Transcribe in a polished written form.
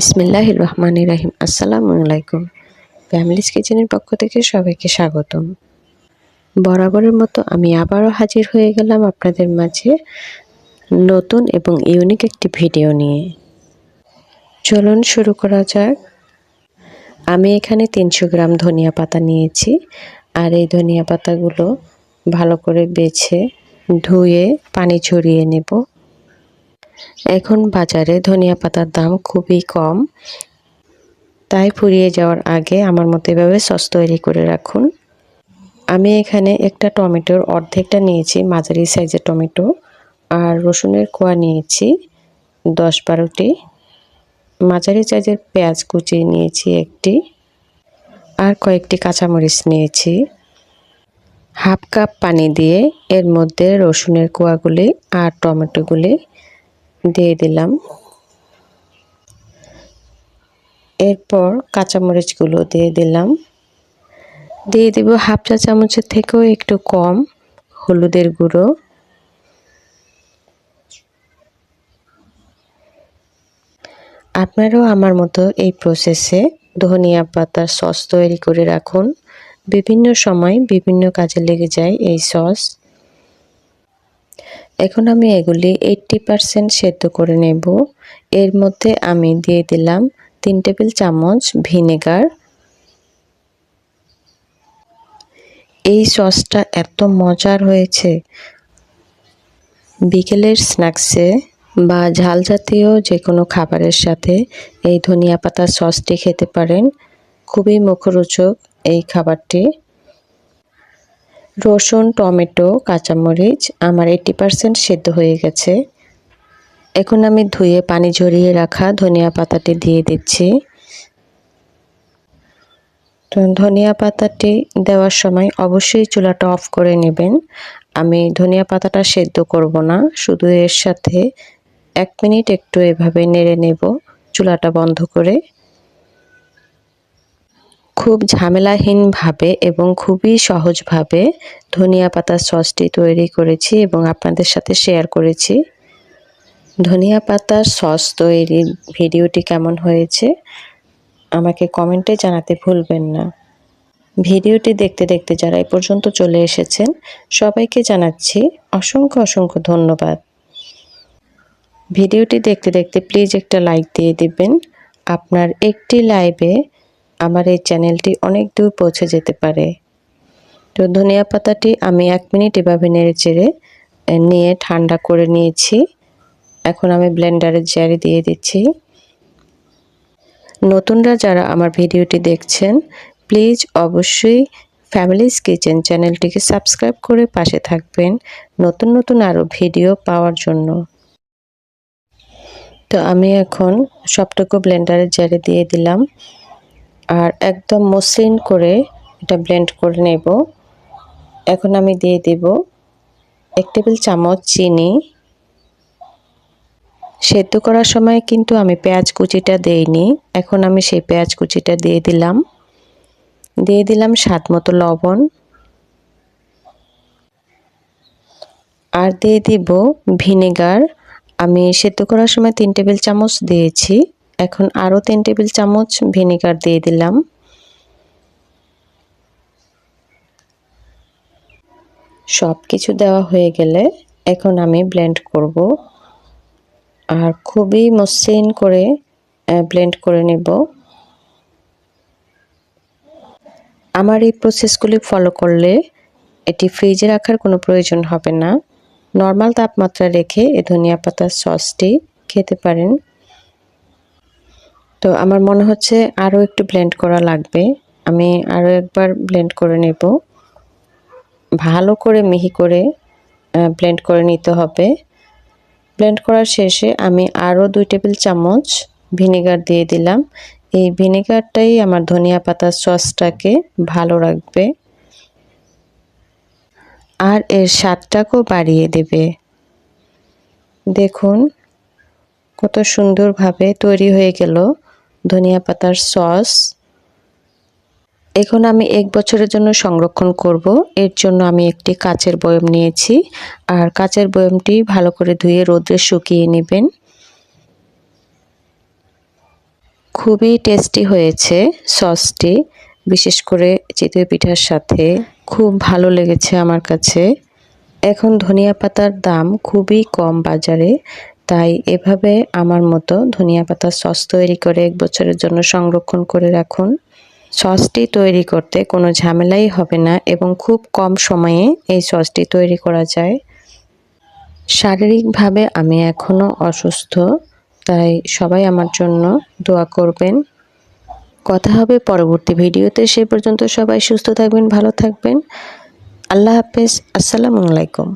বিসমিল্লাহির রহমানির রহিম। আসসালামু আলাইকুম। ফ্যামিলিজ কিচেনের পক্ষ থেকে সবাইকে স্বাগতম। বরাবরের মতো আমি আবারও হাজির হয়ে গেলাম আপনাদের মাঝে নতুন এবং ইউনিক একটি ভিডিও নিয়ে। চলুন শুরু করা যাক। আমি এখানে 300 গ্রাম ধনিয়া পাতা নিয়েছি, আর এই ধনিয়া পাতাগুলো ভালো করে বেছে ধুয়ে পানি ঝরিয়ে নেব। এখন বাজারে ধনিয়া পাতার দাম খুবই কম, তাই ফুরিয়ে যাওয়ার আগে আমার মতো এভাবে সস তৈরি করে রাখুন। আমি এখানে একটা টমেটোর অর্ধেকটা নিয়েছি, মাঝারি সাইজের টমেটো, আর রসুনের কোয়া নিয়েছি 10-12টি, মাঝারি সাইজের পেঁয়াজ কুচি নিয়েছি একটি, আর কয়েকটি কাঁচামরিচ নিয়েছি। হাফ কাপ পানি দিয়ে এর মধ্যে রসুনের কোয়াগুলি আর টমেটোগুলি দিয়ে দিলাম। এরপর কাঁচামরিচগুলো দিয়ে দিলাম। দিয়ে দেব হাফ চা চামচের থেকেও একটু কম হলুদের গুঁড়ো। আপনারাও আমার মতো এই প্রসেসে ধনিয়া পাতার সস তৈরি করে রাখুন। বিভিন্ন সময় বিভিন্ন কাজে লেগে যায় এই সস। এখন আমি এগুলি 80% সেদ্ধ করে নেব। এর মধ্যে আমি দিয়ে দিলাম 3 টেবিল চামচ ভিনেগার। এই সসটা এত মজার হয়েছে, বিকেলের স্ন্যাক্সে বা ঝাল জাতীয় যে কোনো খাবারের সাথে এই ধনিয়া পাতার সসটি খেতে পারেন। খুবই মুখরোচক এই খাবারটি। রসুন, টমেটো, কাঁচামরিচ আমার 80% সেদ্ধ হয়ে গেছে। এখন আমি ধুয়ে পানি ঝরিয়ে রাখা ধনিয়া পাতাটি দিয়ে দিচ্ছি। তো ধনিয়া পাতাটি দেওয়ার সময় অবশ্যই চুলাটা অফ করে নেবেন। আমি ধনিয়া পাতাটা সেদ্ধ করব না, শুধু এর সাথে 1 মিনিট একটু এভাবে নেড়ে নেব চুলাটা বন্ধ করে। খুব ঝামেলাহীনভাবে এবং খুবই সহজভাবে ধনিয়া পাতার সসটি তৈরি করেছি এবং আপনাদের সাথে শেয়ার করেছি। ধনিয়া পাতার সস তৈরির ভিডিওটি কেমন হয়েছে আমাকে কমেন্টে জানাতে ভুলবেন না। ভিডিওটি দেখতে দেখতে যারা এই পর্যন্ত চলে এসেছেন সবাইকে জানাচ্ছি অসংখ্য ধন্যবাদ। ভিডিওটি দেখতে দেখতে প্লিজ একটা লাইক দিয়ে দিবেন। আপনার একটি লাইভে আমার এই চ্যানেলটি অনেক দূর পৌঁছে যেতে পারে। তো ধনিয়া পাতাটি আমি 1 মিনিট এভাবে নেড়েচেড়ে নিয়ে ঠান্ডা করে নিয়েছি। এখন আমি ব্লেন্ডারের জারে দিয়ে দিচ্ছি। নতুনরা যারা আমার ভিডিওটি দেখছেন প্লিজ অবশ্যই ফ্যামিলিজ কিচেন চ্যানেলটিকে সাবস্ক্রাইব করে পাশে থাকবেন নতুন আরও ভিডিও পাওয়ার জন্য। তো আমি এখন সবটুকু ব্লেন্ডারের জারে দিয়ে দিলাম, আর একদম মসৃণ করে এটা ব্লেন্ড করে নেব। এখন আমি দিয়ে দেব 1 টেবিল চামচ চিনি। সেদ্ধ করার সময় কিন্তু আমি পেঁয়াজ কুচিটা দেইনি, এখন আমি সেই পেঁয়াজ কুচিটা দিয়ে দিলাম। দিয়ে দিলাম স্বাদ মতো লবণ, আর দিয়ে দিব ভিনেগার। আমি সেদ্ধ করার সময় 3 টেবিল চামচ দিয়েছি, এখন আরও 3 টেবিল চামচ ভিনেগার দিয়ে দিলাম। সব কিছু দেওয়া হয়ে গেলে এখন আমি ব্লেন্ড করব, আর খুবই মসৃণ করে ব্লেন্ড করে নেব। আমার এই প্রসেসগুলি ফলো করলে এটি ফ্রিজে রাখার কোনো প্রয়োজন হবে না। নর্মাল তাপমাত্রা রেখে এই ধনিয়া পাতার সসটি খেতে পারেন। তো আমার মনে হচ্ছে আরও একটু ব্লেন্ড করা লাগবে, আমি আরও একবার ব্লেন্ড করে নেব। ভালো করে মিহি করে ব্লেন্ড করে নিতে হবে। ব্লেন্ড করার শেষে আমি আরও 2 টেবিল চামচ ভিনেগার দিয়ে দিলাম। এই ভিনেগারটাই আমার ধনিয়া পাতার সসটাকে ভালো রাখবে আর এর স্বাদটাকেও বাড়িয়ে দেবে। দেখুন কত সুন্দরভাবে তৈরি হয়ে গেল ধনিয়া পাতার সস। এখন আমি 1 বছরের জন্য সংরক্ষণ করব। এর জন্য আমি একটি কাচের বয়ম নিয়েছি, আর কাচের বয়মটি ভালো করে ধুয়ে রোদে শুকিয়ে নেবেন। খুবই টেস্টি হয়েছে সসটি, বিশেষ করে চিতই পিঠার সাথে খুব ভালো লেগেছে আমার কাছে। এখন ধনিয়া পাতার দাম খুবই কম বাজারে, তাই এভাবে আমার মতো ধনিয়া পাতার সস তৈরি করে 1 বছরের জন্য সংরক্ষণ করে রাখুন। সসটি তৈরি করতে কোনো ঝামেলাই হবে না এবং খুব কম সময়ে এই সসটি তৈরি করা যায়। শারীরিকভাবে আমি এখনও অসুস্থ, তাই সবাই আমার জন্য দোয়া করবেন। কথা হবে পরবর্তী ভিডিওতে। সে পর্যন্ত সবাই সুস্থ থাকবেন, ভালো থাকবেন। আল্লাহ হাফেজ। আসসালামু আলাইকুম।